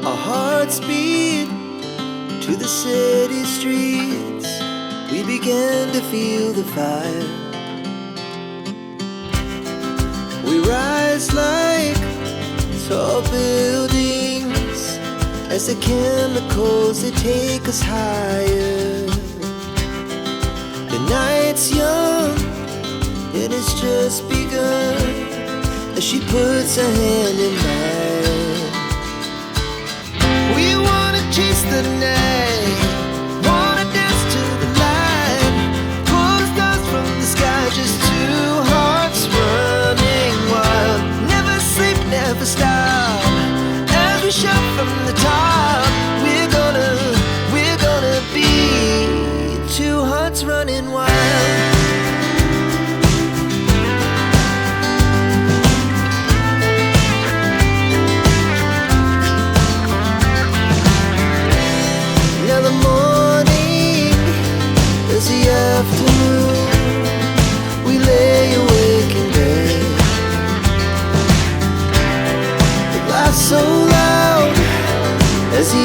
Our hearts beat to the city streets. We began to feel the fire. We rise like tall buildings as the chemicals, they take us higher. The night's young, it has just begun as she puts her hand in mine. We wanna chase the night, wanna dance to the light, pull the stars from the sky, just two hearts running wild. Never sleep, never stop, as we shout from the top. We're gonna be two hearts running wild. Afternoon, we lay awake in bed. The laughs so loud as the